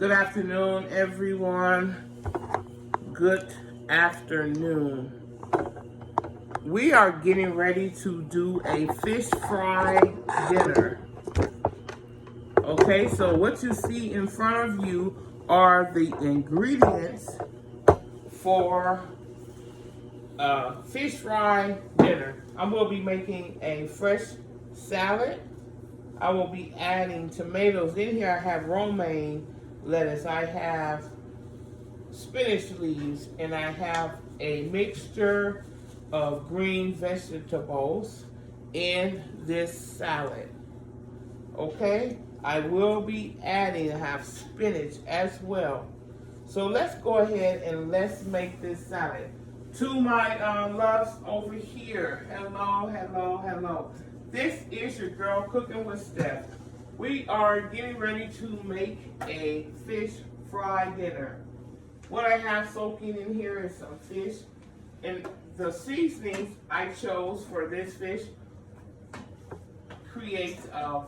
Good afternoon, everyone. Good afternoon. We are getting ready to do a fish fry dinner. Okay, so what you see in front of you are the ingredients for fish fry dinner. I will be making a fresh salad. I will be adding tomatoes. In here I have romaine lettuce. I have spinach leaves, and I have a mixture of green vegetables in this salad. Okay, I will be adding, I have spinach as well. So let's go ahead and let's make this salad. To my loves over here, hello. This is your girl Cooking with Steph. We are getting ready to make a fish fry dinner. What I have soaking in here is some fish, and the seasonings I chose for this fish creates of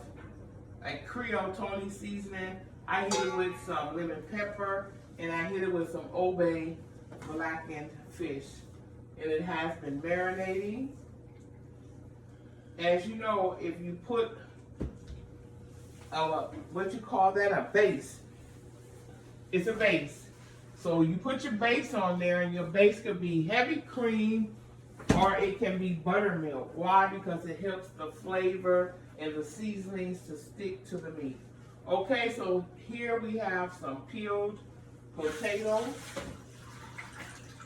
a Creole Tony seasoning. I hit it with some lemon pepper, and I hit it with some Old Bay blackened fish, and it has been marinating. As you know, if you put what you call that, a base, it's a base. So you put your base on there, and your base could be heavy cream or it can be buttermilk. Why? Because it helps the flavor and the seasonings to stick to the meat. Okay, so here we have some peeled potatoes.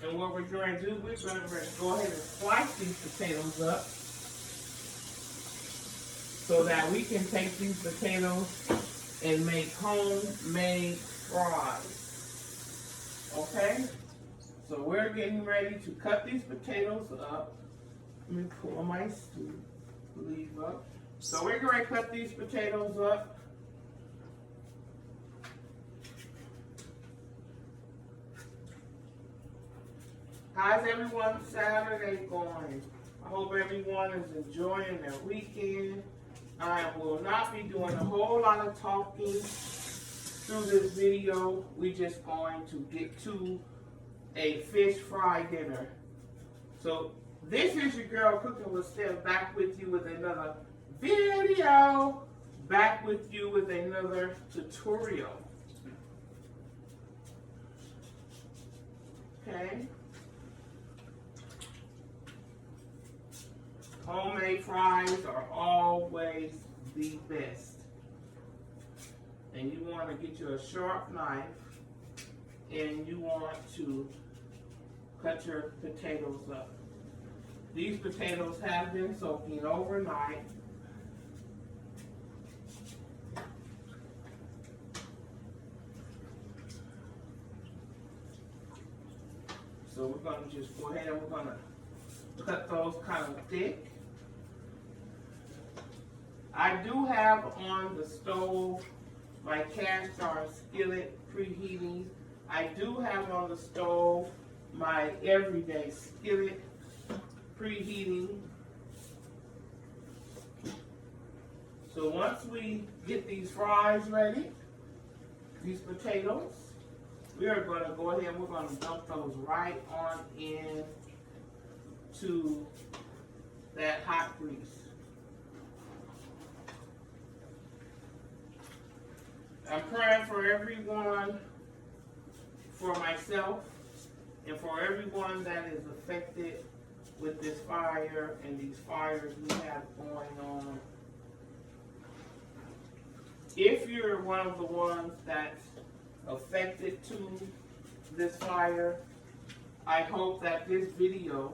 And what we're going to do, we're going to go ahead and slice these potatoes up so that we can take these potatoes and make homemade fries. Okay, so we're getting ready to cut these potatoes up. Let me pull my sleeve up. So we're going to cut these potatoes up. How's everyone's Saturday going? I hope everyone is enjoying their weekend. I will not be doing a whole lot of talking through this video. We're just going to get to a fish fry dinner. So this is your girl Cooking with Steph, back with you with another video, back with you with another tutorial. Okay. Homemade fries are always the best. And you want to get you a sharp knife, and you want to cut your potatoes up. These potatoes have been soaking overnight. So we're going to just go ahead and we're going to cut those kind of thick. I do have on the stove my cast iron skillet preheating. I do have on the stove my everyday skillet preheating. So once we get these fries ready, these potatoes, we are going to go ahead and we're going to dump those right on in to that hot grease. I'm praying for everyone, for myself, and for everyone that is affected with this fire and these fires we have going on. If you're one of the ones that's affected to this fire, I hope that this video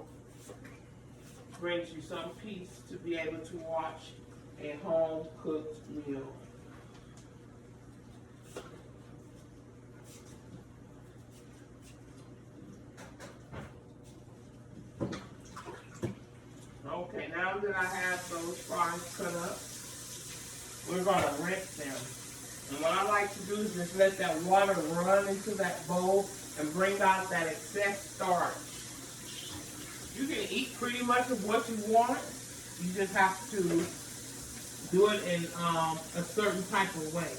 brings you some peace to be able to watch a home-cooked meal. Okay, now that I have those fries cut up, we're going to rinse them. And what I like to do is just let that water run into that bowl and bring out that excess starch. You can eat pretty much of what you want. You just have to do it in a certain type of way.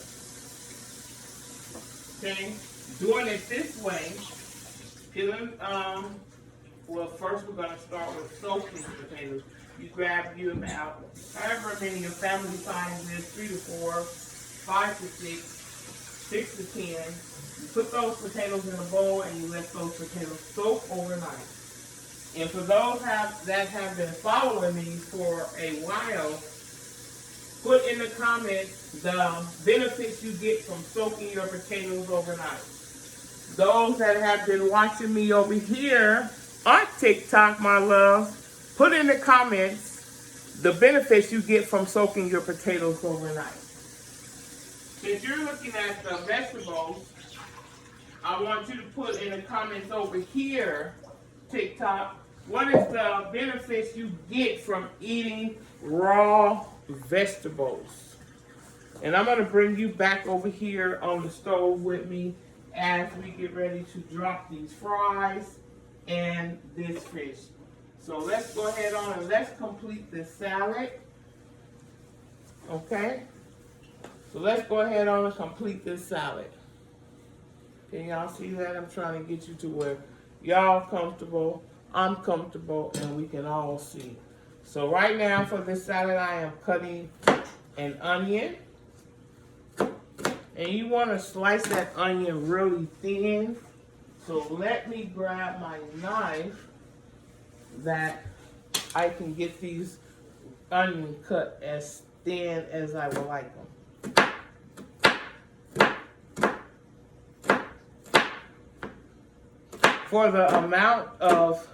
Okay, doing it this way, peeling, well, first we're gonna start with soaking potatoes. You grab you about however many your family size is, 3 to 4, 5 to 6, 6 to 10. You put those potatoes in a bowl and you let those potatoes soak overnight. And for those that have been following me for a while, put in the comments the benefits you get from soaking your potatoes overnight. Those that have been watching me over here on TikTok, my love, put in the comments the benefits you get from soaking your potatoes overnight. Since you're looking at the vegetables, I want you to put in the comments over here, TikTok, what is the benefits you get from eating raw vegetables? And I'm going to bring you back over here on the stove with me as we get ready to drop these fries and this fish. So let's go ahead on and let's complete this salad. Okay? So let's go ahead on and complete this salad. Can y'all see that? I'm trying to get you to where y'all comfortable, I'm comfortable, and we can all see. So right now for this salad, I am cutting an onion. And you want to slice that onion really thin. So let me grab my knife that I can get these onions cut as thin as I would like them. For the amount of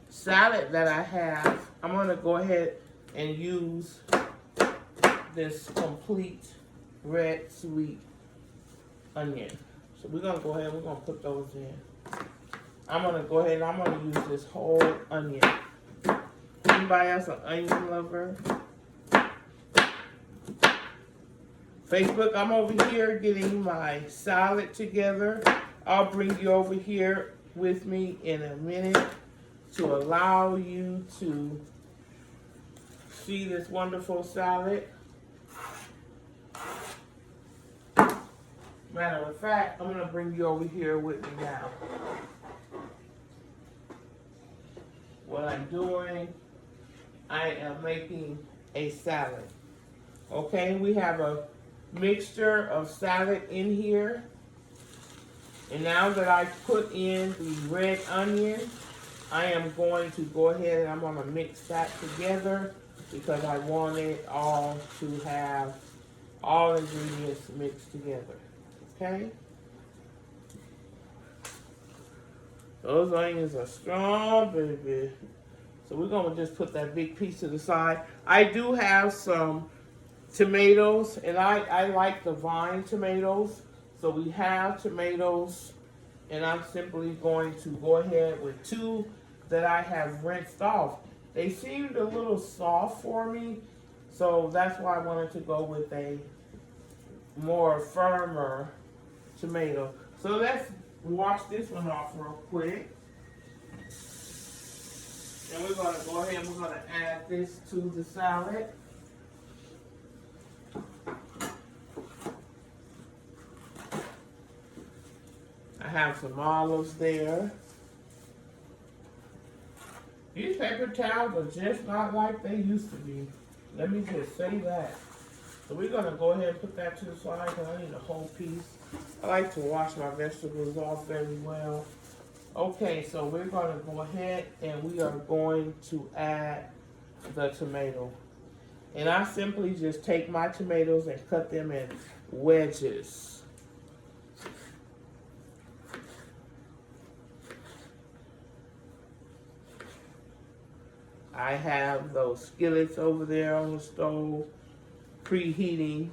salad that I have, I'm going to go ahead and use this complete red sweet onion. So we're going to go ahead, we're going to put those in. I'm going to go ahead and I'm going to use this whole onion. Anybody else an onion lover? Facebook, I'm over here getting my salad together. I'll bring you over here with me in a minute to allow you to see this wonderful salad. Matter of fact, I'm going to bring you over here with me now. What I'm doing, I am making a salad. Okay, we have a mixture of salad in here. And now that I put in the red onion, I am going to go ahead and I'm going to mix that together because I want it all to have all ingredients mixed together. Okay? Those onions are strong, baby. So we're going to just put that big piece to the side. I do have some tomatoes, and I like the vine tomatoes. So we have tomatoes, and I'm simply going to go ahead with 2 that I have rinsed off. They seemed a little soft for me, so that's why I wanted to go with a more firmer tomato. So let's wash this one off real quick. And we're going to go ahead and we're going to add this to the salad. I have some olives there. These paper towels are just not like they used to be. Let me just say that. So we're going to go ahead and put that to the side because I need a whole piece. I like to wash my vegetables off very well. Okay, so we're going to go ahead and we are going to add the tomato. And I simply just take my tomatoes and cut them in wedges. I have those skillets over there on the stove preheating.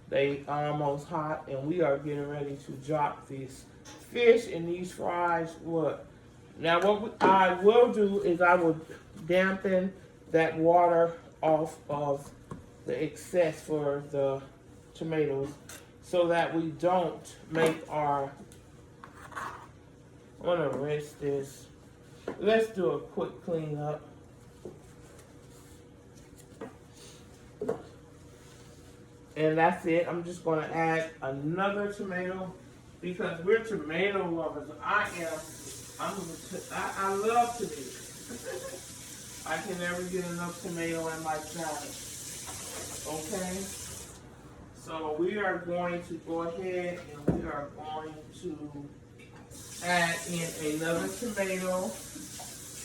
They almost hot, and we are getting ready to drop these fish and these fries. What? Now, what I will do is I will dampen that water off of the excess for the tomatoes so that we don't make our. I'm gonna rinse this. Let's do a quick cleanup. And that's it. I'm just going to add another tomato because we're tomato lovers. I love tomatoes. I can never get enough tomato in my salad. Okay? So we are going to go ahead and we are going to add in another tomato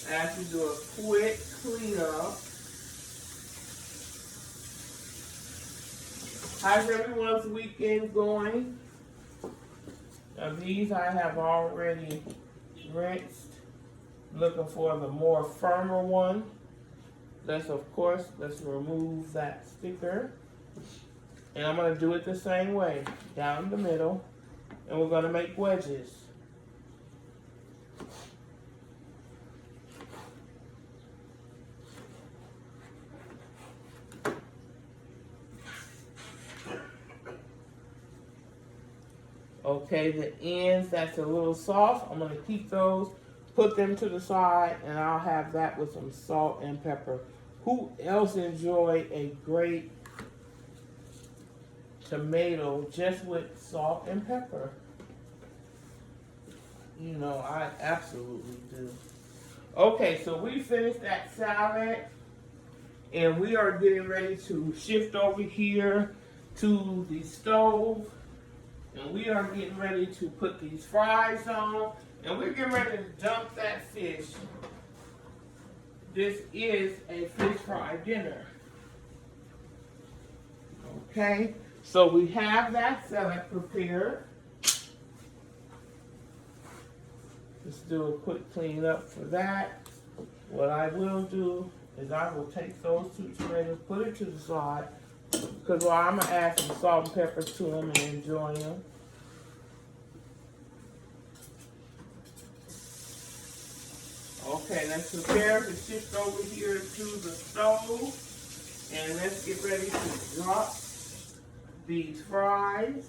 as we do a quick cleanup. How's everyone's weekend going? Now these I have already rinsed. Looking for the more firmer one. Let's remove that sticker. And I'm going to do it the same way. Down the middle. And we're going to make wedges. Okay, the ends that's a little soft, I'm going to keep those, put them to the side, and I'll have that with some salt and pepper. Who else enjoy a great tomato just with salt and pepper? You know, I absolutely do. Okay, so we finished that salad, and we are getting ready to shift over here to the stove. And we are getting ready to put these fries on. And we're getting ready to dump that fish. This is a fish fry dinner. Okay, so we have that salad prepared. Let's do a quick clean up for that. What I will do is I will take those 2 tomatoes, put it to the side, because I'm going to add some salt and pepper to them and enjoy them. Okay, let's prepare to shift over here to the stove. And let's get ready to drop these fries.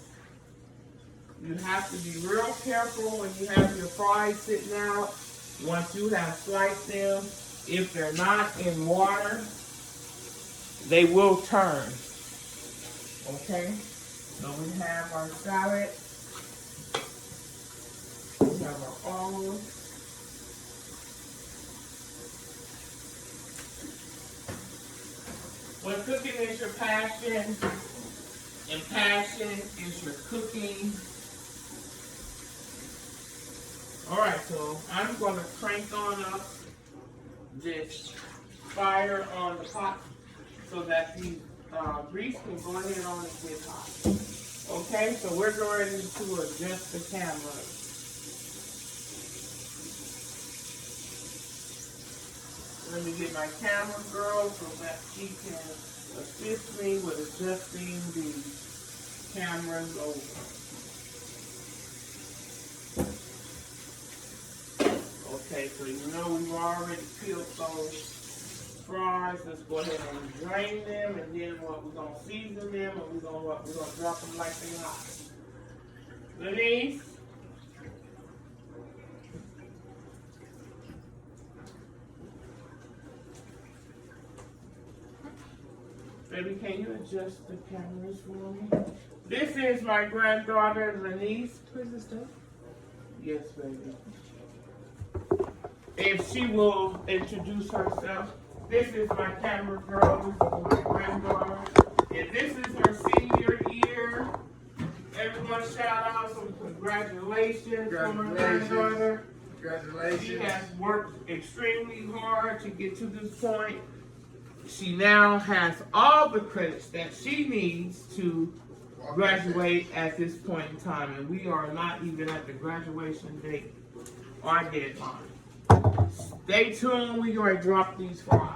You have to be real careful when you have your fries sitting out. Once you have sliced them, if they're not in water, they will turn. Okay, so we have our salad, we have our olives, when cooking is your passion, and passion is your cooking. Alright, so I'm going to crank on up this fire on the pot so that the grease can go ahead on and get hot. Okay, so we're going to adjust the camera. Let me get my camera girl so that she can assist me with adjusting the cameras over. Okay, so you know we've already peeled those fries. Let's go ahead and drain them, and then we're gonna season them, and we're gonna drop them like they hot. Denise? Baby, can you adjust the cameras for me? This is my granddaughter, Denise. Where's the stove? Yes, baby. If she will introduce herself. This is my camera girl. This is my granddaughter. And this is her senior year. Everyone shout out some congratulations for my granddaughter. Congratulations. She has worked extremely hard to get to this point. She now has all the credits that she needs to graduate at this point in time. And we are not even at the graduation date or deadline. Stay tuned, we're going to drop these fries.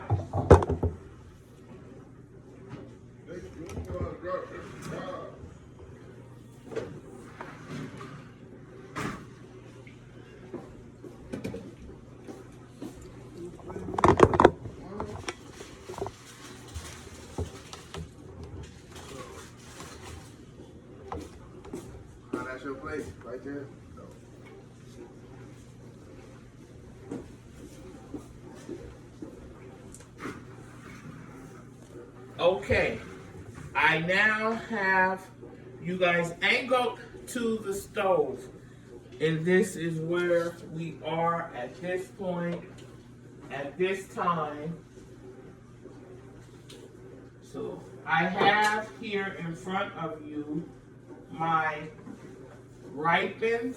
Oh, that's your plate, right there. Okay, I I now have you guys angled to the stove. And this is where we are at this point, at this time. So I have here in front of you my ripened,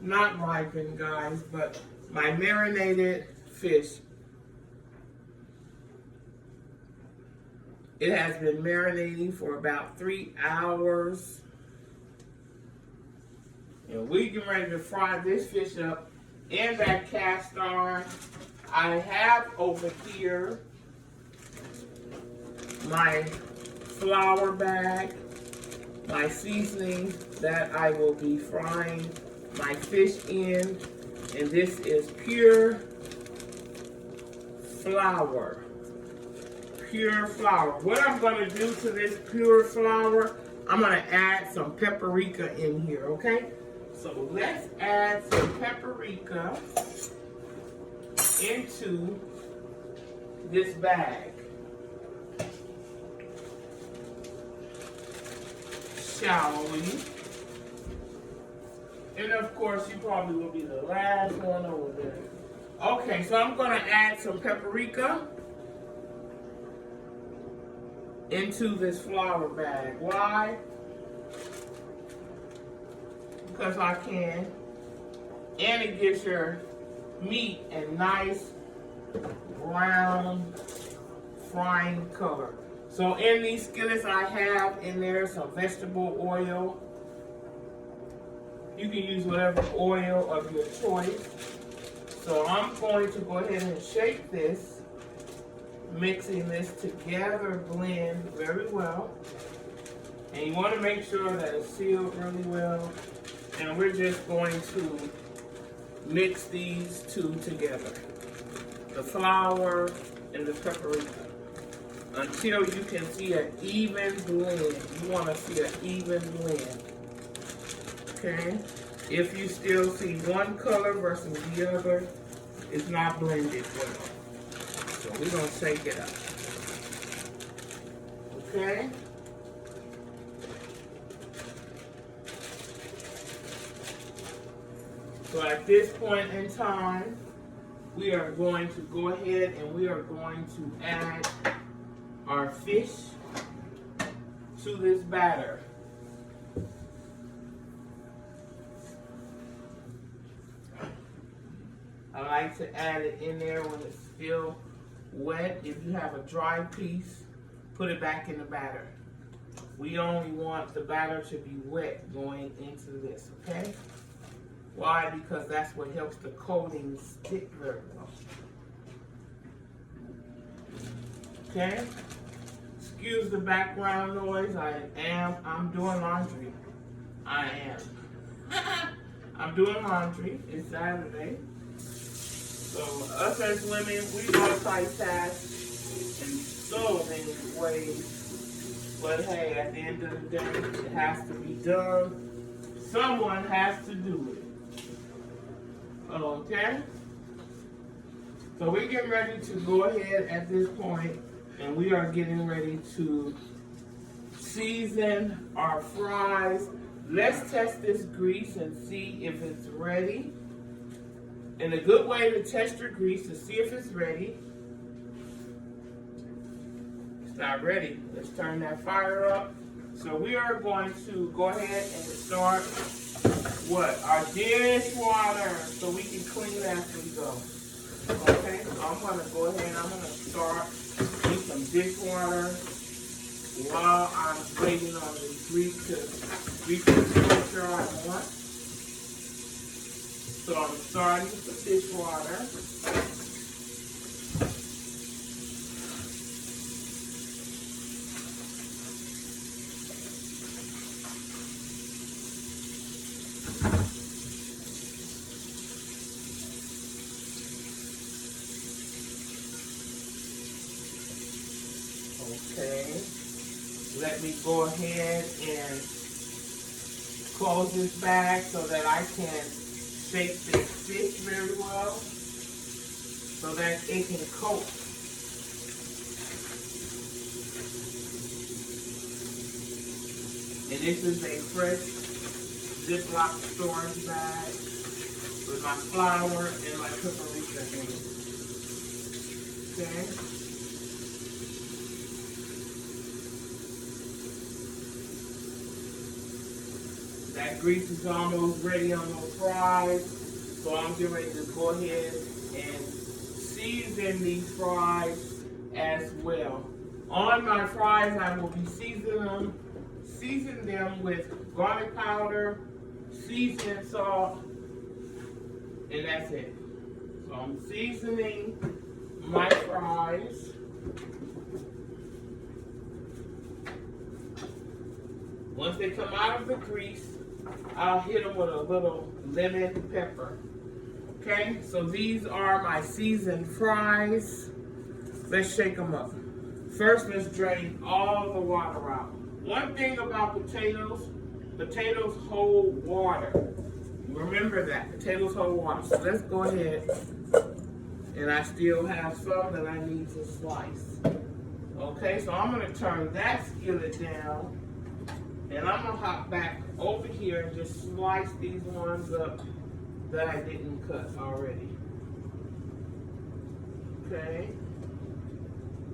not ripened guys, but my marinated fish. It has been marinating for about 3 hours. And we get ready to fry this fish up in that cast iron. I have over here my flour bag, my seasoning that I will be frying my fish in. And this is pure flour. Pure flour. What I'm going to do to this pure flour, I'm going to add some paprika in here, okay? So let's add some paprika into this bag. Shall we? And of course, you probably will be the last one over there. Okay, so I'm going to add some paprika into this flour bag. Why? Because I can. And it gives your meat a nice brown frying color. So in these skillets I have in there some vegetable oil. You can use whatever oil of your choice. So I'm going to go ahead and shake this, mixing this together, blend very well. And you want to make sure that it's sealed really well. And we're just going to mix these two together, the flour and the paprika, until you can see an even blend. You want to see an even blend. Okay? If you still see one color versus the other, it's not blended well. So we're going to shake it up. Okay? So at this point in time, we are going to go ahead and we are going to add our fish to this batter. I like to add it in there when it's still wet. If you have a dry piece, put it back in the batter. We only want the batter to be wet going into this, okay? Why? Because that's what helps the coating stick very well. Okay? Excuse the background noise. I'm doing laundry. I am. I'm doing laundry. It's Saturday. So us as women, we multitask in so many ways. But hey, at the end of the day, it has to be done. Someone has to do it. Okay? So we're getting ready to go ahead at this point, and we are getting ready to season our fries. Let's test this grease and see if it's ready. And a good way to test your grease to see if it's ready. It's not ready. Let's turn that fire up. So we are going to go ahead and start what? Our dishwater, so we can clean as we go. Okay, so I'm going to go ahead and I'm going to start with some dishwater while I'm waiting on the grease to reach the temperature I want. So I'm starting with the dishwater. Okay, let me go ahead and close this bag so that I can shake this fish very well so that it can coat. And this is a fresh Ziploc storage bag with my flour and my paprika in it. Okay. That grease is almost ready on those fries. So I'm getting ready to go ahead and season these fries as well. On my fries, I will be seasoning them with garlic powder, seasoning salt, and that's it. So I'm seasoning my fries. Once they come out of the grease, I'll hit them with a little lemon pepper. Okay, so these are my seasoned fries. Let's shake them up. First, let's drain all the water out. One thing about potatoes hold water. Remember that, potatoes hold water. So let's go ahead, and I still have some that I need to slice. Okay, so I'm gonna turn that skillet down, and I'm gonna hop back over here and just slice these ones up that I didn't cut already. Okay.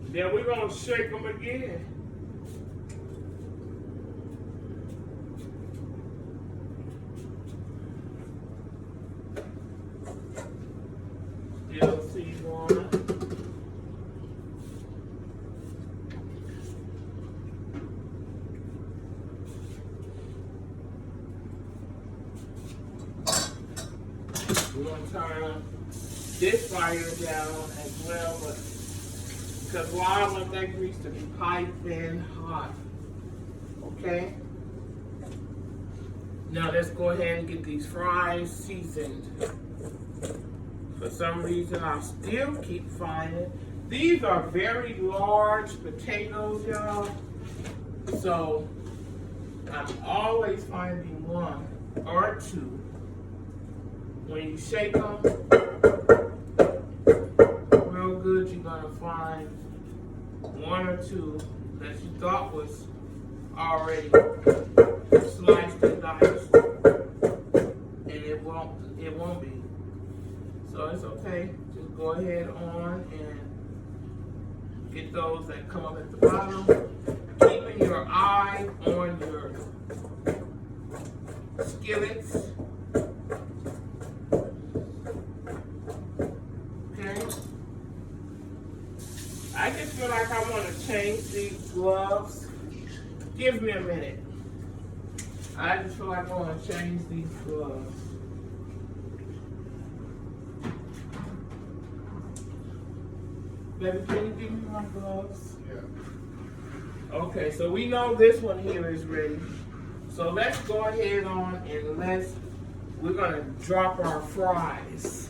Then we're gonna shake them again. Still see one. We're going to turn this fire down as well, but because I want that grease to be piping hot. Okay? Now let's go ahead and get these fries seasoned. For some reason, I still keep finding these are very large potatoes, y'all. So I'm always finding one or two. When you shake them real good, you're gonna find one or two that you thought was already sliced and diced, and it won't be. So it's okay. Just go ahead on and get those that come up at the bottom. Keeping your eye on your skillets. I just feel like I want to change these gloves. Give me a minute. I just feel like I want to change these gloves. Baby, can you give me my gloves? Yeah. Okay, so we know this one here is ready. So let's go ahead on and we're gonna drop our fries.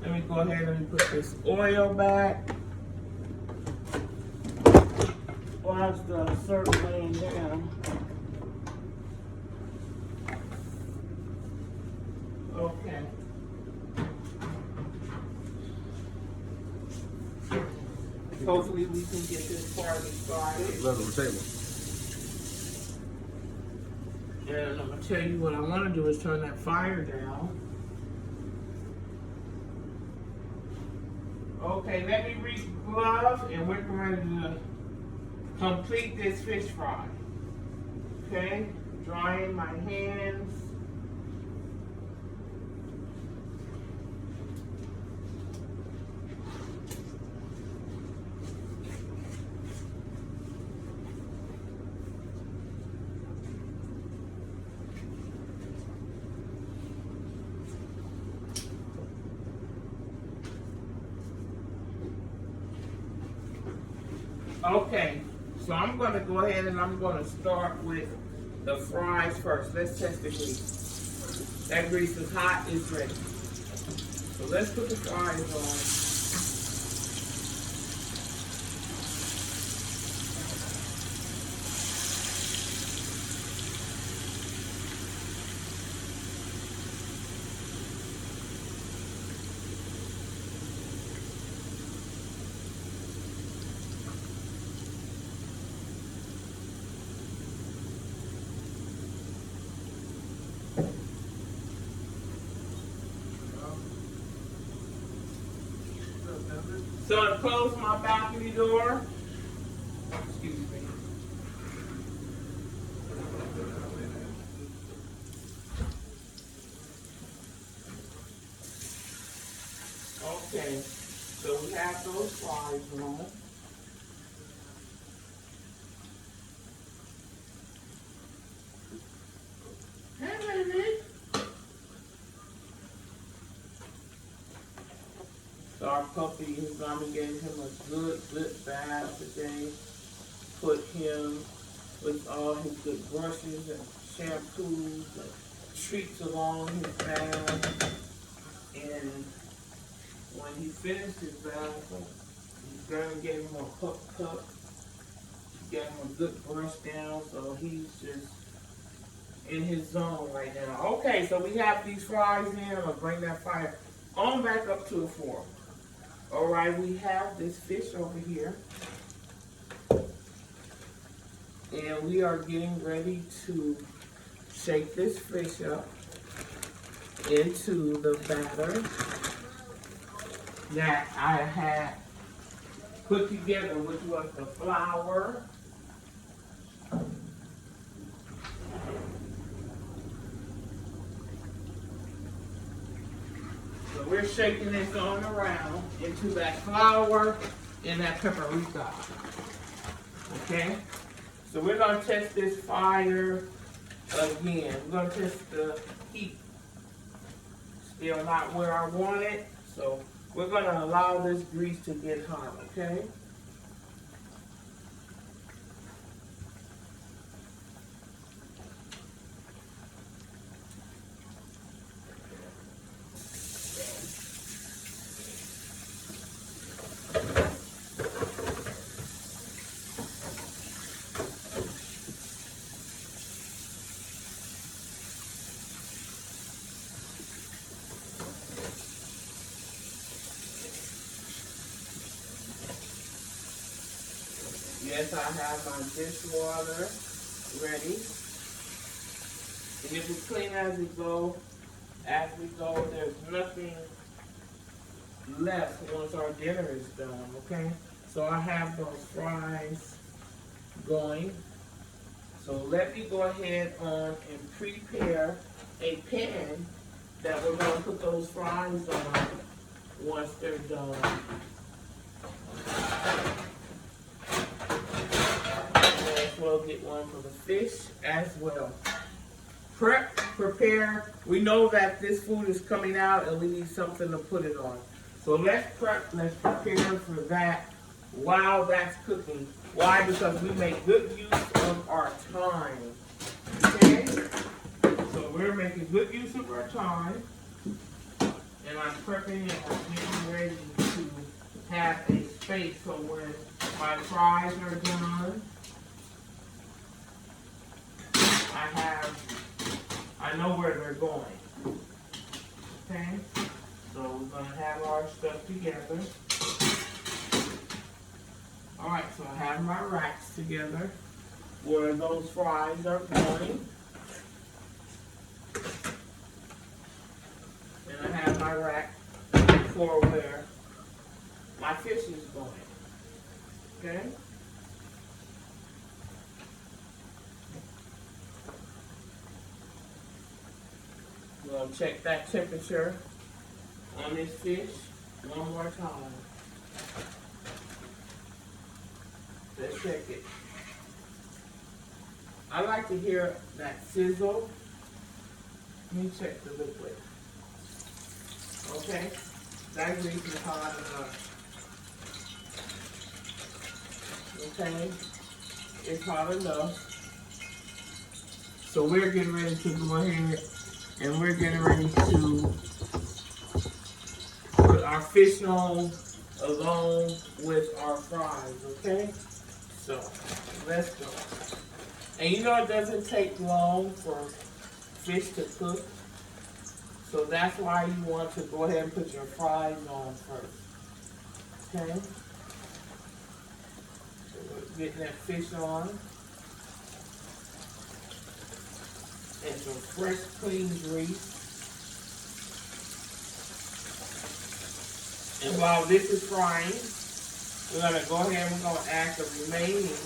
Let me go ahead and put this oil back. Whilst the syrup laying down. Okay. Hopefully we can get this party started. Love the table. And I'm gonna tell you what I want to do is turn that fire down. Okay, let me reach gloves and we're going to complete this fish fry. Okay, drying my hands. Okay, so I'm going to go ahead and I'm going to start with the fries first. Let's test the grease. That grease is hot, it's ready. So let's put the fries on. So to close my balcony door, excuse me. Okay, so we have those fries on. Hey, baby. So our puppy, his mama gave him a good bath today. Put him with all his good brushes and shampoos and treats along his bath. And when he finished his bath, his grandma gave him a pup cup. She gave him a good brush down, so he's just in his zone right now. Okay, so we have these fries in. I'm gonna bring that fire on back up to the floor. All right, we have this fish over here. And we are getting ready to shake this fish up into the batter that I had put together, which was the flour, so we're shaking this on around into that flour and that paprika. Okay? So we're going to test this fire again. We're going to test the heat. Still not where I want it. So we're going to allow this grease to get hot, okay? Yes, I have my dishwater ready. And if we clean as we go, there's nothing left once our dinner is done, okay? So I have those fries going. So let me go ahead on and prepare a pan that we're going to put those fries on once they're done. We'll get one for the fish as well. Prepare. We know that this food is coming out and we need something to put it on. So let's prepare for that while that's cooking. Why? Because we make good use of our time. Okay? So we're making good use of our time. And I'm prepping it. I'm getting ready to have a space so when my fries are done, I know where they're going. Okay? So we're going to have our stuff together. Alright, so I have my racks together where those fries are going. And I have my rack for where my fish is going. Okay? We're going to check that temperature on this fish one more time. Let's check it. I like to hear that sizzle. Let me check the liquid. Okay, that grease is hot enough. Okay, it's hot enough. So we're getting ready to go ahead and we're getting ready to put our fish on along with our fries, okay? So, let's go. And you know it doesn't take long for fish to cook. So that's why you want to go ahead and put your fries on first. Okay? So we're getting that fish on. And some fresh, clean grease. And while this is frying, we're gonna go ahead and we're gonna add the remaining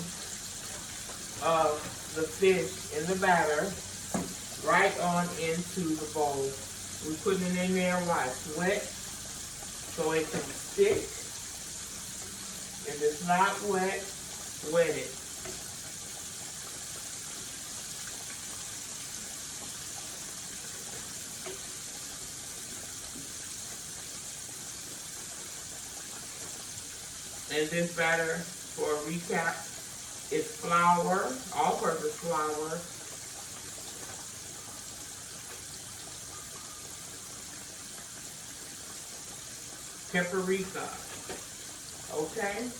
of the fish in the batter right on into the bowl. We're putting it in there while it's wet so it can stick. If it's not wet, wet it. And this batter, for a recap, is flour, all-purpose flour, paprika, okay?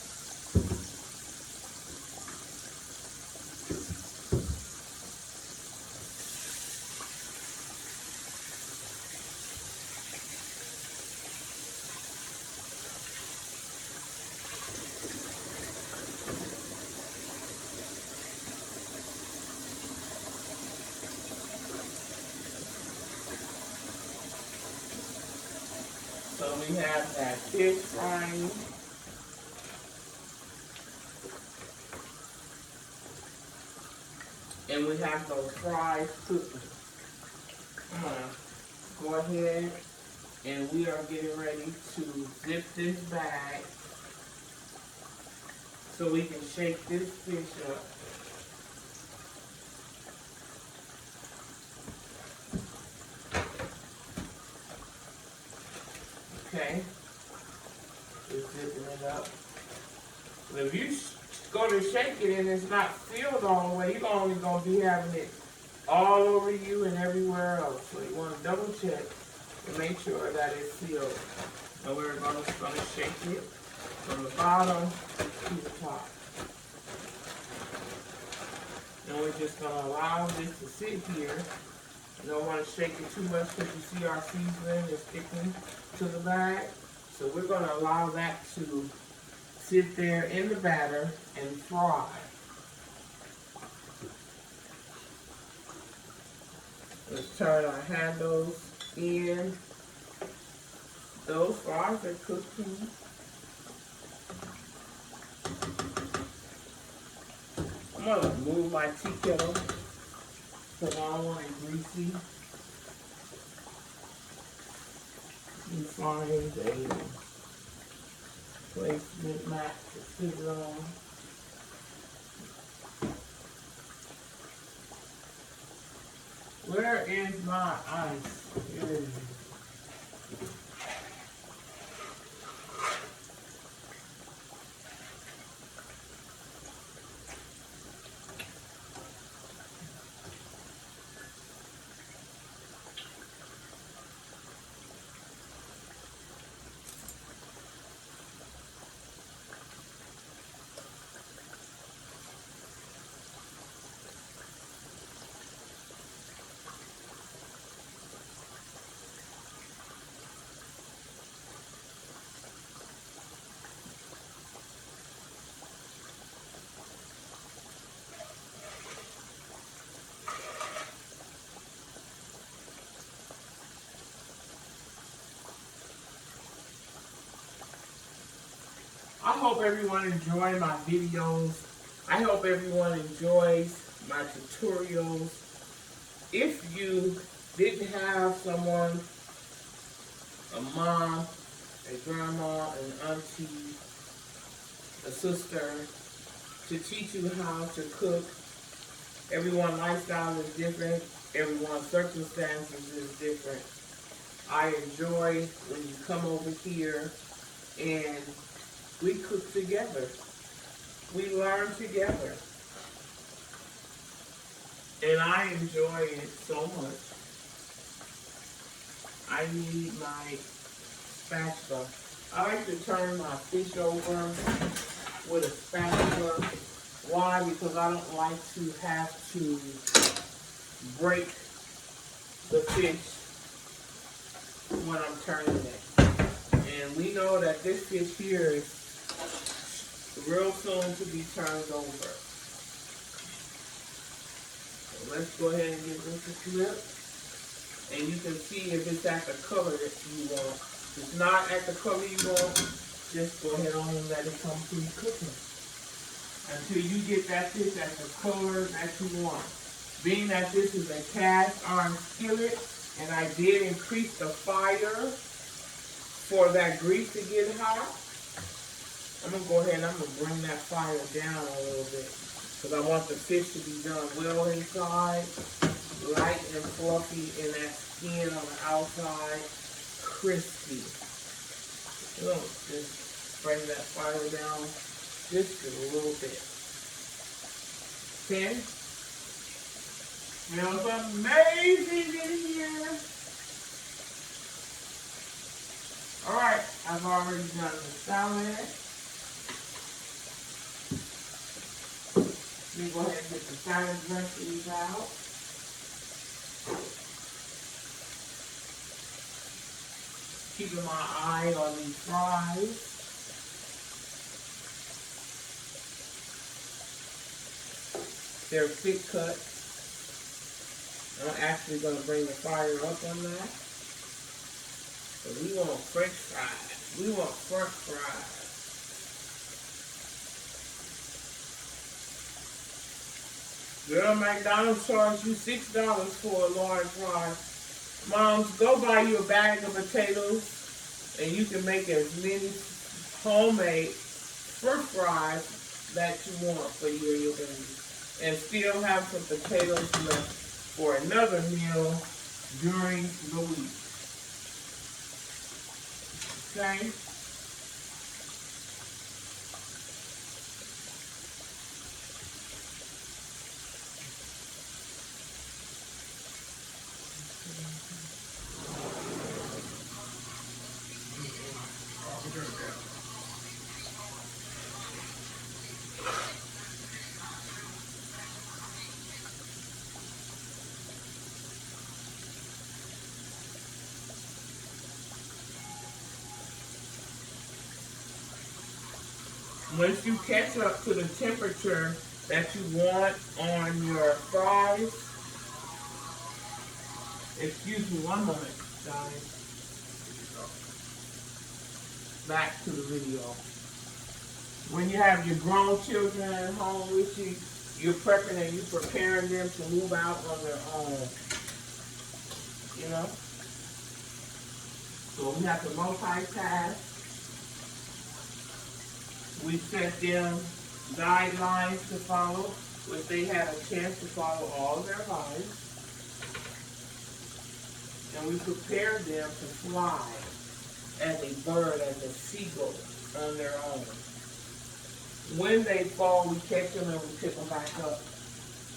So we have that fish frying. And we have those fries cooking. I'm gonna go ahead and we are getting ready to zip this bag so we can shake this fish up. Okay, just zipping it up. But if you go to shake it and it's not filled all the way, you're only going to be having it all over you and everywhere else. So you want to double check and make sure that it's filled. And we're going to shake it from the bottom to the top. And we're just going to allow this to sit here. You don't want to shake it too much because you see our seasoning is sticking to the bag. So we're going to allow that to sit there in the batter and fry. Let's turn our handles in. Those fries are cooking. I'm going to move my tea kettle because I don't want it greasy. You find a placement mat to sit on. Where is my ice? Here it is. I hope everyone enjoyed my videos. I hope everyone enjoys my tutorials. If you didn't have someone, a mom, a grandma, an auntie, a sister, to teach you how to cook, everyone's lifestyle is different. Everyone's circumstances is different. I enjoy when you come over here and we cook together. We learn together. And I enjoy it so much. I need my spatula. I like to turn my fish over with a spatula. Why? Because I don't like to have to break the fish when I'm turning it. And we know that this fish here is real soon to be turned over. So let's go ahead and give this a flip. And you can see if it's at the color that you want. If it's not at the color you want, just go ahead on and let it come through cooking. Until you get that fish at the color that you want. Being that this is a cast iron skillet, and I did increase the fire for that grease to get hot, I'm going to go ahead and I'm going to bring that fire down a little bit. Because I want the fish to be done well inside, light and fluffy in that skin on the outside, crispy. Look, just bring that fire down just a little bit. Okay? Smells amazing in here. Alright, I've already done the salad. Let me go ahead and get the salad dressings out. Keeping my eye on these fries. They're thick cut. I'm actually going to bring the fire up on that. But we want French fries. We want French fries. Girl, McDonald's charge you $6 for a large fry. Moms, go buy you a bag of potatoes and you can make as many homemade French fries that you want for you and your baby. And still have some potatoes left for another meal during the week. Okay? Once you catch up to the temperature that you want on your fries, excuse me one moment, guys. Back to the video. When you have your grown children at home with you, you're prepping and you're preparing them to move out on their own. You know? So we have to multitask. We set them guidelines to follow, which they had a chance to follow all their lives. And we prepare them to fly as a bird, as a seagull on their own. When they fall, we catch them and we pick them back up.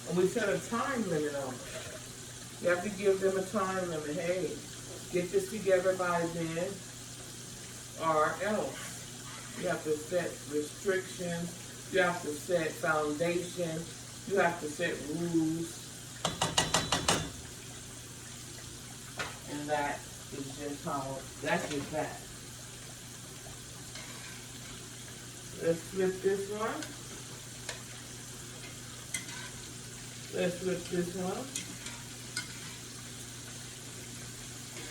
And we set a time limit on them. You have to give them a time limit. Hey, get this together by then, or else. You have to set restrictions. You have to set foundation. You have to set rules. And that is just how, that's just that. Let's flip this one. Let's flip this one.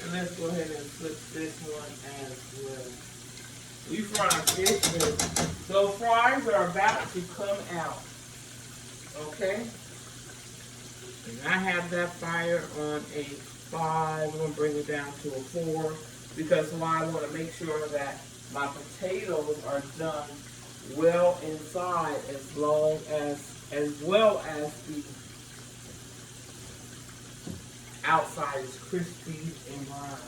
And let's go ahead and flip this one as well. We fry fish. So fries are about to come out. Okay? And I have that fire on a 5. I'm going to bring it down to a 4 because why? I want to make sure that my potatoes are done well inside as well as the outside is crispy and brown.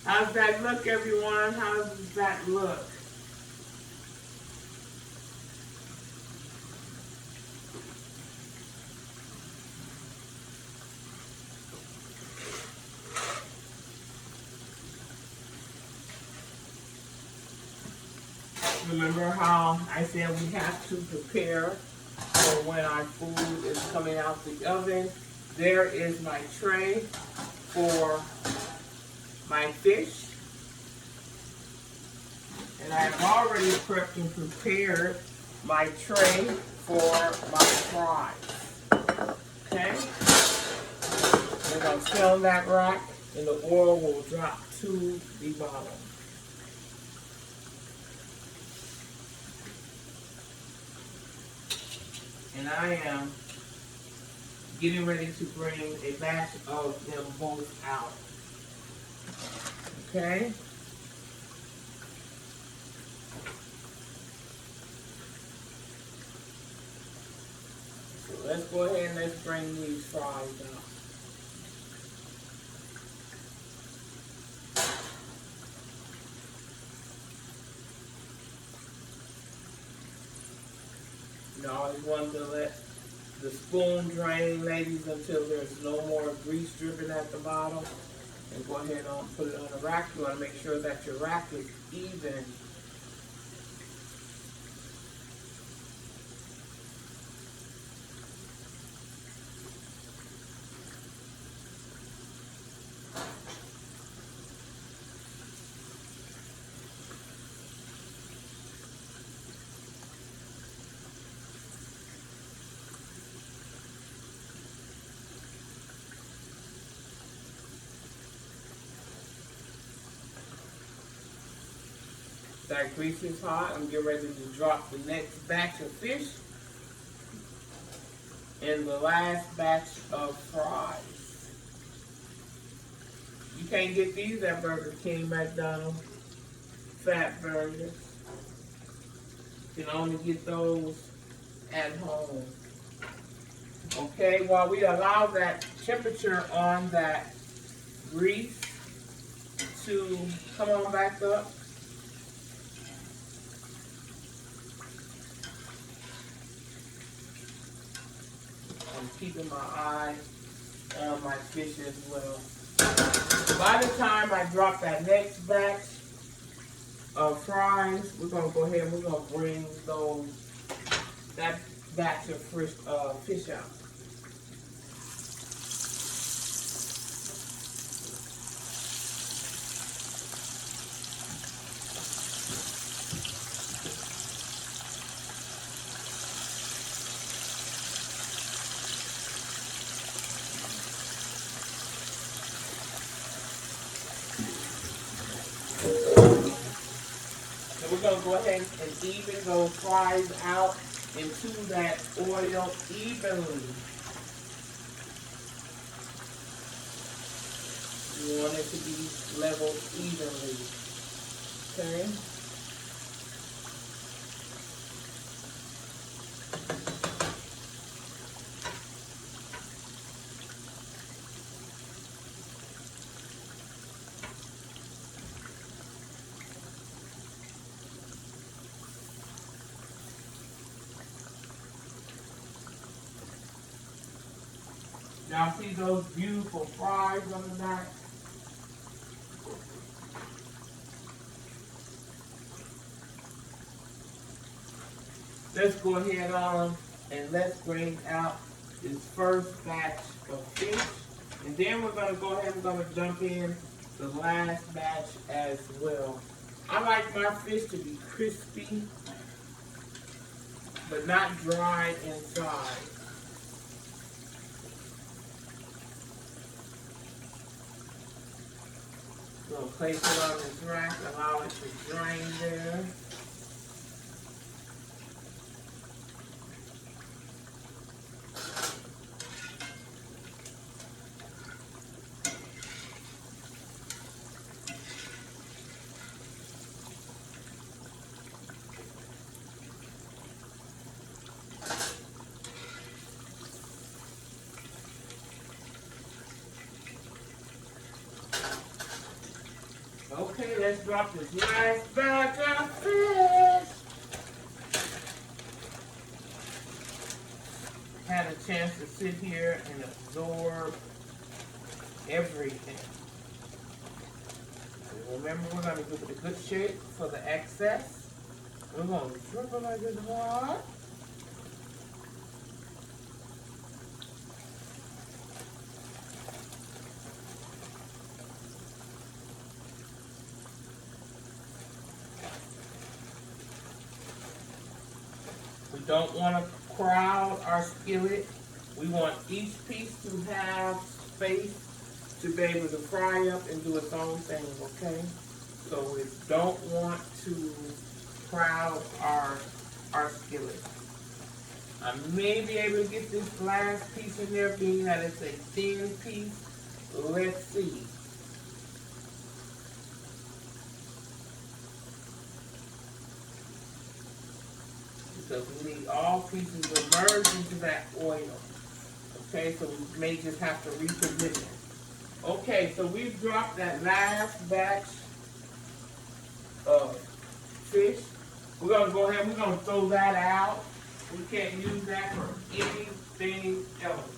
How's that look, everyone? How does that look? Remember how I said we have to prepare for when our food is coming out the oven? There is my tray for my fish, and I have already prepped and prepared my tray for my fries. Okay? We're going to fill that rack and the oil will drop to the bottom. And I am getting ready to bring a batch of them both out. Okay? So let's go ahead and let's bring these fries out. You always want to let the spoon drain, ladies, until there's no more grease dripping at the bottom. And go ahead and put it on the rack. You want to make sure that your rack is even. That grease is hot. I'm getting ready to drop the next batch of fish and the last batch of fries. You can't get these at Burger King, McDonald's, Fat Burgers. You can only get those at home. Okay, while we allow that temperature on that grease to come on back up. I'm keeping my eye on my fish as well. By the time I drop that next batch of fries, we're gonna go ahead and we're gonna bring that batch of fish out. So we're going to go ahead and even those fries out into that oil evenly. You want it to be leveled evenly. Okay? Y'all see those beautiful fries on the back? Let's go ahead on and let's bring out this first batch of fish. And then we're going to go ahead and we're going to dump in the last batch as well. I like my fish to be crispy, but not dry inside. We'll place it on this rack, allow it to drain there. Okay, let's drop this last batch of fish. Had a chance to sit here and absorb everything. So remember, we're going to give it a good shake for the excess. We're going to drip it like it's hot. We don't want to crowd our skillet. We want each piece to have space to be able to fry up and do its own thing, okay? So we don't want to crowd our skillet. I may be able to get this last piece in there, being that it's a thin piece. Let's see. Because we need all pieces to merge into that oil. Okay, so we may just have to reposition. Okay, so we've dropped that last batch of fish. We're gonna go ahead, we're gonna throw that out. We can't use that for anything else.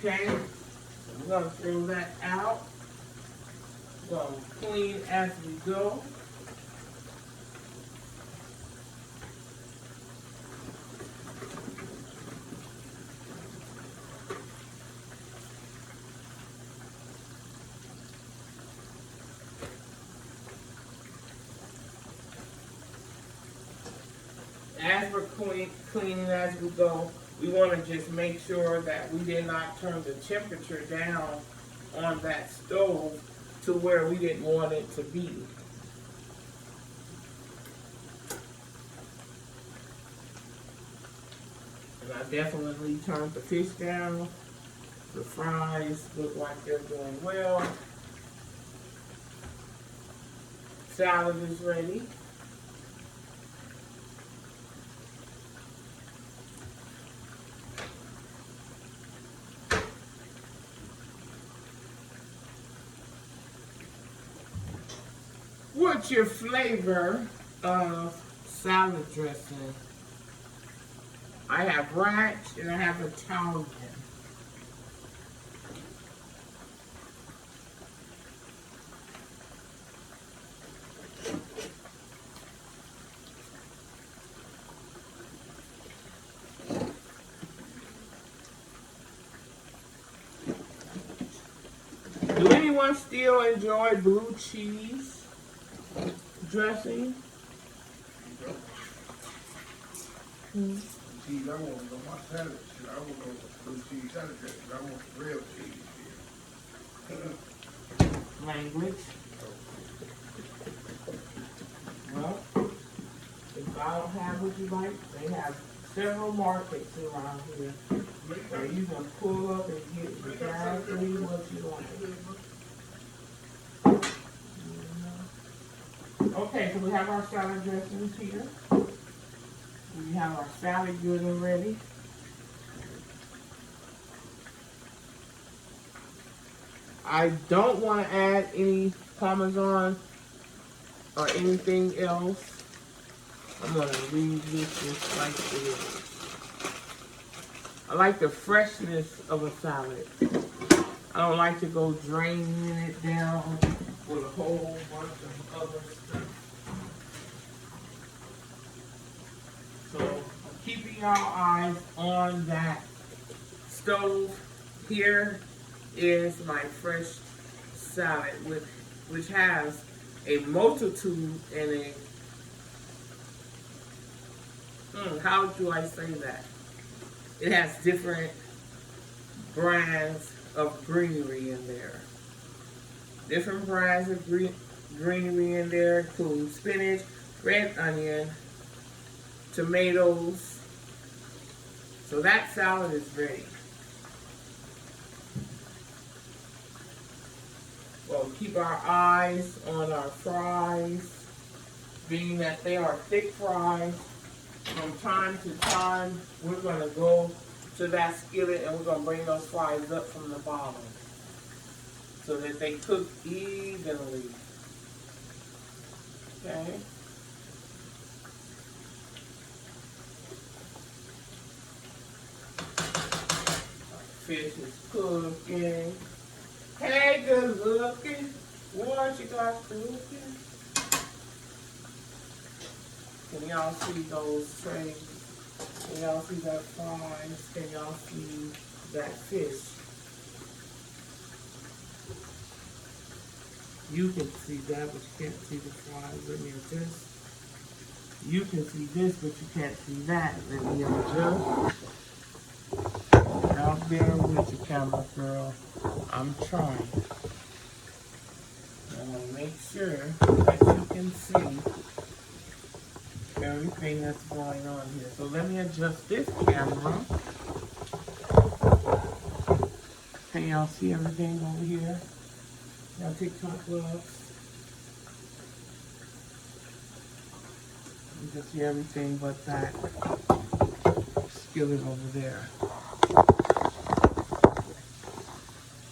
Okay, we're gonna throw that out. We're gonna clean as we go. As we're cleaning as we go, we want to just make sure that we did not turn the temperature down on that stove to where we didn't want it to be. And I definitely turned the fish down. The fries look like they're doing well. Salad is ready. What's your flavor of salad dressing? I have ranch and I have Italian. Do anyone still enjoy blue cheese dressing? Cheese, I want to go my salad. I want to go blue cheese salad dressing. I want the real cheese here. Language. Well, if I don't have what you like, they have several markets around here where you can pull up and get exactly what you like. Okay, so we have our salad dressings here. We have our salad good and ready. I don't want to add any Parmesan or anything else. I'm going to leave this just like it is. I like the freshness of a salad. I don't like to go draining it down with a whole bunch of other stuff. So I'm keeping our eyes on that stove. Here is my fresh salad, which has a multitude and how do I say that? It has different brands of greenery in there. Different brands of greenery in there, including spinach, red onion, tomatoes. So that salad is ready. Well, keep our eyes on our fries, being that they are thick fries. From time to time, we're going to go to that skillet and we're going to bring those fries up from the bottom so that they cook evenly. Okay? Fish is cooking. Hey, good looking. What you got cooking? Can y'all see those trays? Can y'all see that fries? Can y'all see that fish? You can see that, but you can't see the fries in there. Just You can see this, but you can't see that. Let me adjust. Out there with the camera, girl. I'm trying. I want to make sure that you can see everything that's going on here. So let me adjust this camera. Can y'all see everything over here? Y'all TikTok gloves. You can see everything but that skillet over there.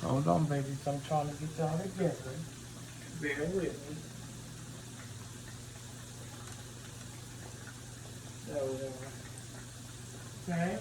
Hold on, babies. I'm trying to get y'all together. Bear with me. There we are. Okay.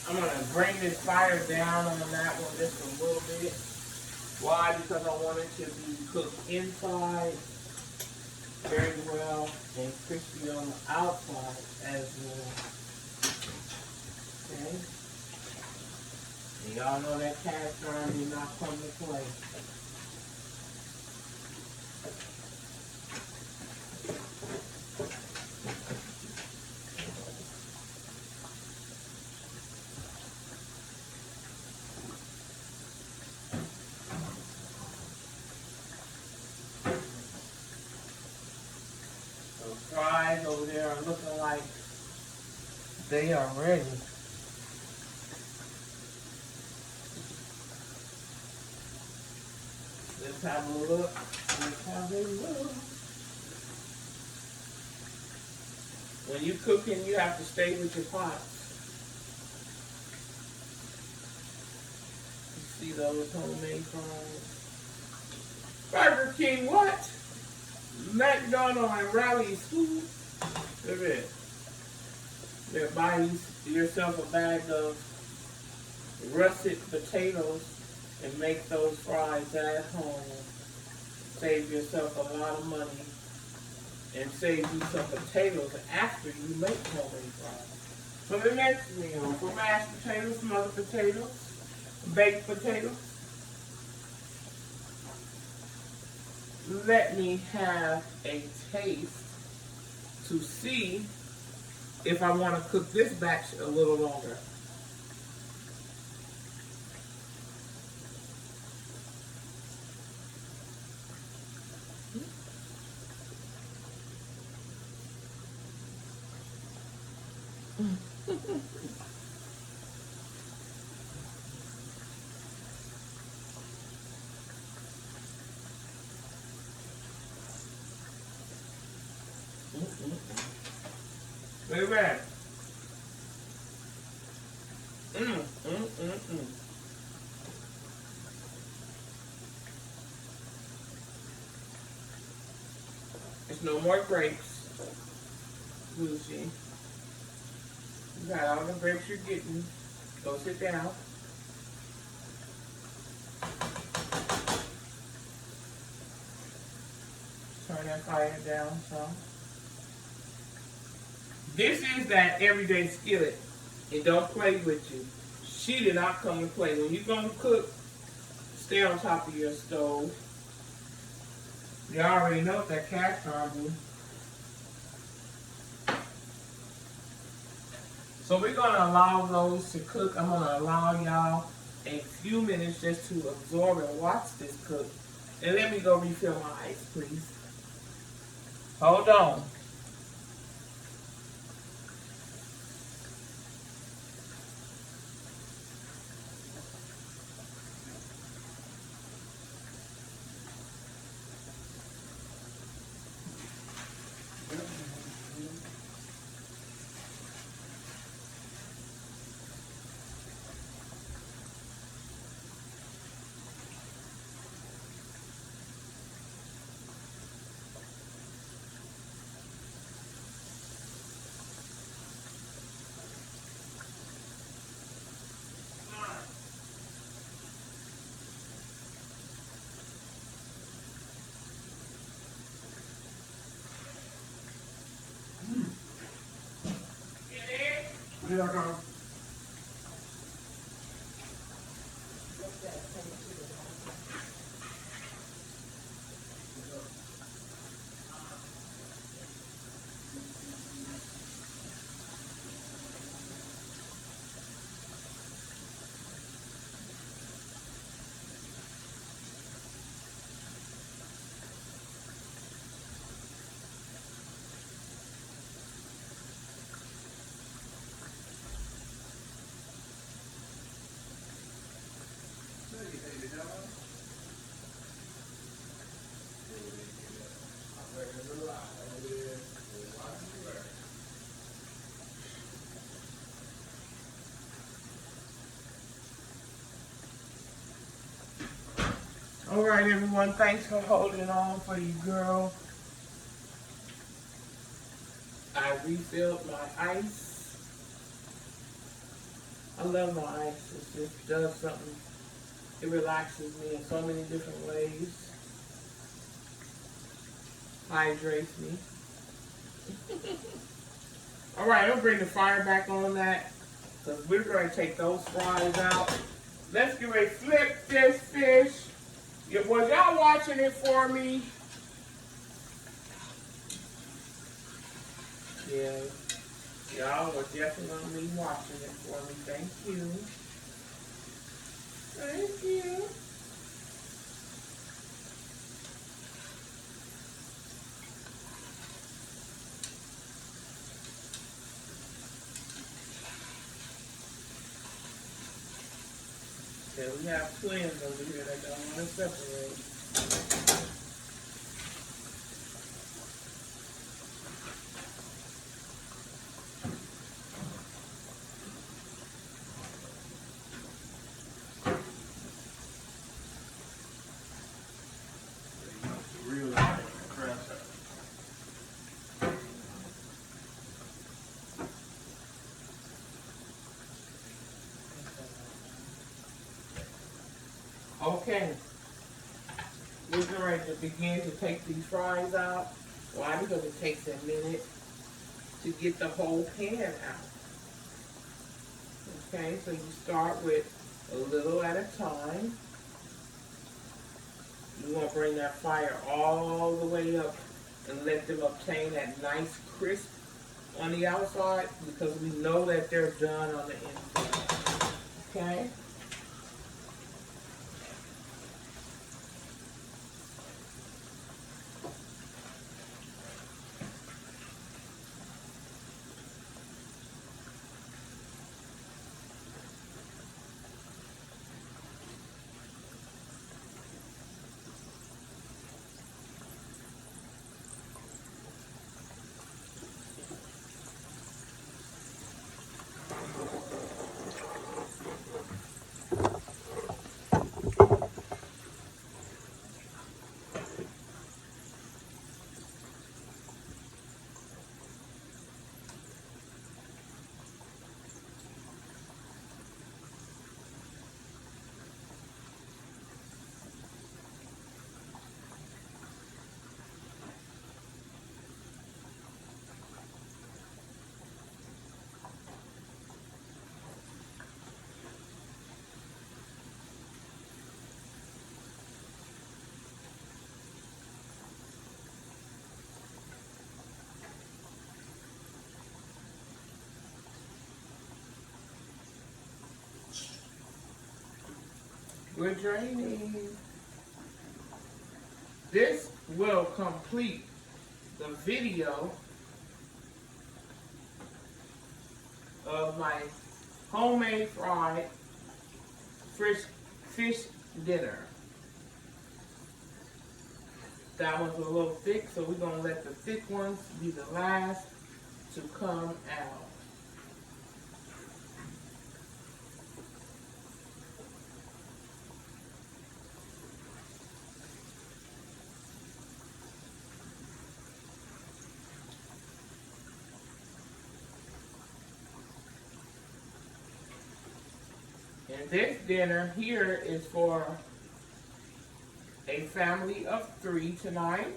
I'm going to bring this fire down on that one just a little bit. Why? Because I want it to be cooked inside very well and crispy on the outside as well. Okay? And y'all know that cast iron did not come to play. Fries over there are looking like they are ready. Let's have a look. Let's have a look. When you cooking, you have to stay with your pots. You see those homemade fries? Burger King, what? McDonald's and Rally's food. Look at it. They're buying yourself a bag of russet potatoes and make those fries at home. Save yourself a lot of money and save you some potatoes after you make homemade fries. For the next meal, for mashed potatoes, smothered potatoes, baked potatoes. Let me have a taste to see if I want to cook this batch a little longer. Look at that. There's no more grapes, Lucy. You got all the grapes you're getting. Go sit down. Turn that fire down some. This is that everyday skillet. It don't play with you. She did not come to play. When you're gonna cook, stay on top of your stove. You already know what that cast iron do. So we're gonna allow those to cook. I'm gonna allow y'all a few minutes just to absorb and watch this cook. And let me go refill my ice, please. Hold on. Here I come. All right, everyone. Thanks for holding on for you, girl. I refilled my ice. I love my ice. It just does something. It relaxes me in so many different ways. Hydrates me. All right, I'll bring the fire back on that because we're going to take those fries out. Let's get ready to flip this fish. Was y'all watching it for me? Yeah. Y'all were definitely watching it for me. Thank you. Thank you. Okay, we have twins over here that don't want to separate. Real life crap. Okay. We're getting ready to begin to take these fries out. Why? Because it takes a minute to get the whole pan out. Okay, so you start with a little at a time. You want to bring that fire all the way up and let them obtain that nice crisp on the outside because we know that they're done on the inside. Okay? We're draining. This will complete the video of my homemade fried fish dinner. That one's a little thick, so we're gonna let the thick ones be the last to come out. And this dinner here is for a family of 3 tonight.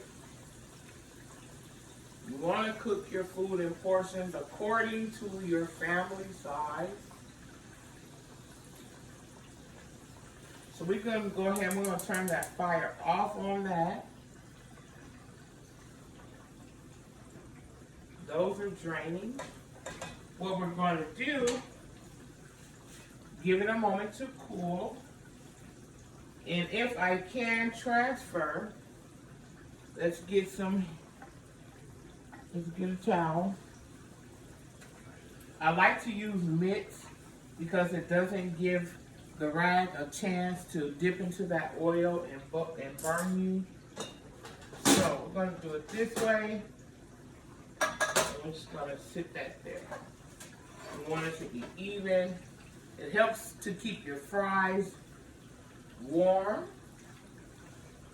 You want to cook your food in portions according to your family size. So we're going to go ahead and we're going to turn that fire off on that. Those are draining. What we're going to do, give it a moment to cool. And if I can transfer, let's get a towel. I like to use mitts because it doesn't give the rag a chance to dip into that oil and burn you. So we're going to do it this way. I'm just going to sit that there. You want it to be even. It helps to keep your fries warm.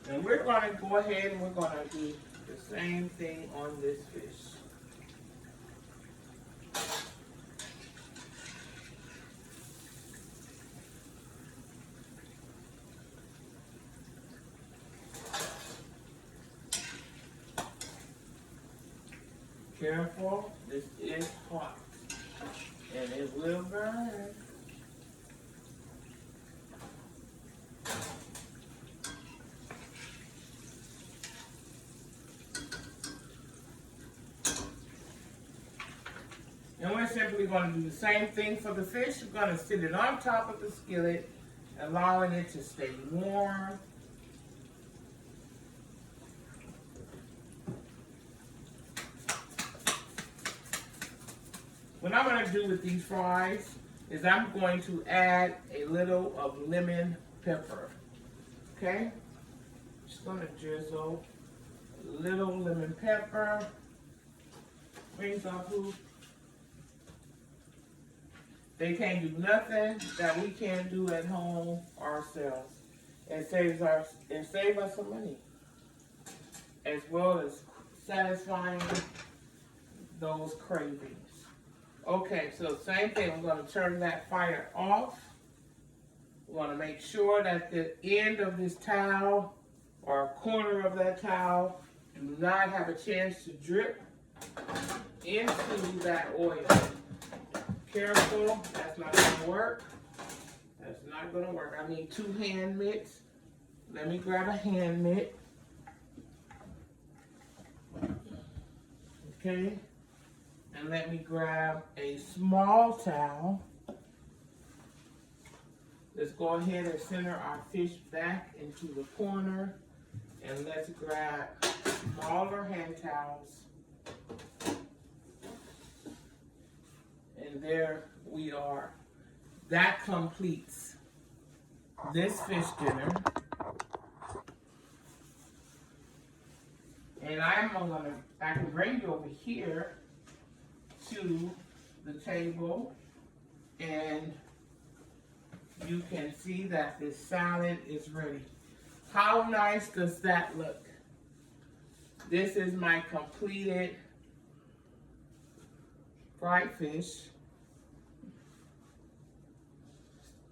And we're going to go ahead and we're going to do the same thing on this fish. Careful, this is hot and it will burn. And we're simply going to do the same thing for the fish. We're going to sit it on top of the skillet, allowing it to stay warm. What I'm going to do with these fries is I'm going to add a little of lemon pepper. Okay? Just going to drizzle a little lemon pepper. Brings our food. They can't do nothing that we can't do at home ourselves. It saves us some money, as well as satisfying those cravings. Okay, so same thing. We're going to turn that fire off. We want to make sure that the end of this towel or a corner of that towel do not have a chance to drip into that oil. Careful, that's not going to work. That's not going to work. I need 2 hand mitts. Let me grab a hand mitt. Okay. And let me grab a small towel. Let's go ahead and center our fish back into the corner. And let's grab smaller hand towels. And there we are. That completes this fish dinner. And I can bring you over here to the table, and you can see that this salad is ready. How nice does that look? This is my completed fried fish.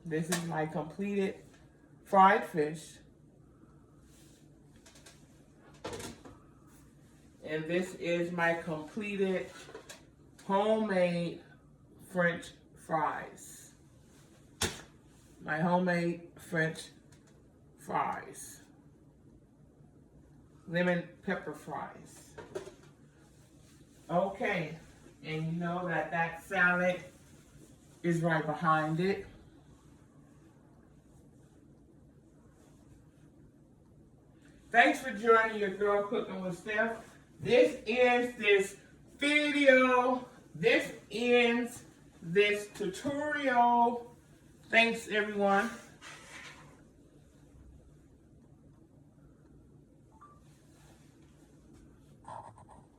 This is my completed fried fish. And this is my completed homemade French fries. My homemade French fries. Lemon pepper fries. Okay, and you know that salad is right behind it. Thanks for joining your girl Cooking with Steph. This ends this video. This ends this tutorial. Thanks, everyone.